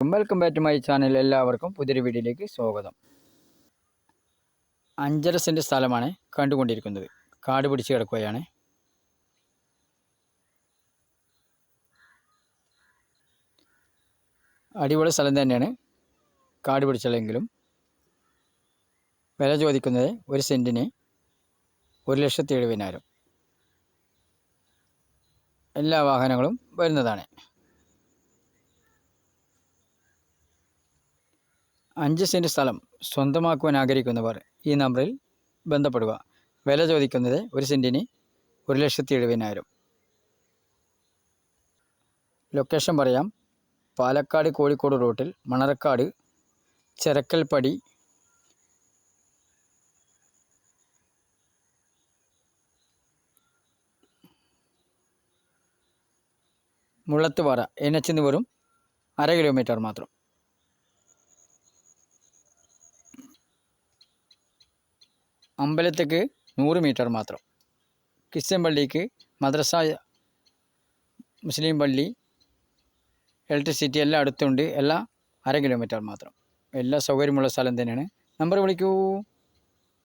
Welcome back to my channel. എല്ലാവർക്കും പുതിയൊരു വീഡിയോയിലേക്ക് സ്വാഗതം. 5.5 സെൻറ്റ് സ്ഥലമാണ് കണ്ടുകൊണ്ടിരിക്കുന്നത്. കാട് പിടിച്ച് കിടക്കുകയാണ്. അടിപൊളി സ്ഥലം തന്നെയാണ്, കാട് പിടിച്ചല്ലെങ്കിലും. വില ചോദിക്കുന്നത് ഒരു സെൻറ്റിന് 1,70,000. എല്ലാ വാഹനങ്ങളും വരുന്നതാണ്. 5 സെൻറ്റ് സ്ഥലം സ്വന്തമാക്കുവാൻ ആഗ്രഹിക്കുന്നവർ ഈ നമ്പറിൽ ബന്ധപ്പെടുക. വില ചോദിക്കുന്നത് ഒരു സെൻറ്റിന് 1,70,000. ലൊക്കേഷൻ പറയാം. പാലക്കാട് കോഴിക്കോട് റൂട്ടിൽ മണർക്കാട് ചെറക്കൽപ്പടി മുള്ളത്തുപാറ NH വെറും 1/2 കിലോമീറ്റർ മാത്രം. അമ്പലത്തേക്ക് 100 മീറ്റർ മാത്രം. ക്രിസ്ത്യൻ പള്ളിക്ക്, മദ്രസ, മുസ്ലിം പള്ളി, ഇലക്ട്രിസിറ്റി എല്ലാം അടുത്തുണ്ട്. എല്ലാം 1/2 കിലോമീറ്റർ മാത്രം. എല്ലാ സൗകര്യമുള്ള സ്ഥലം തന്നെയാണ്. നമ്പർ വിളിക്കൂ.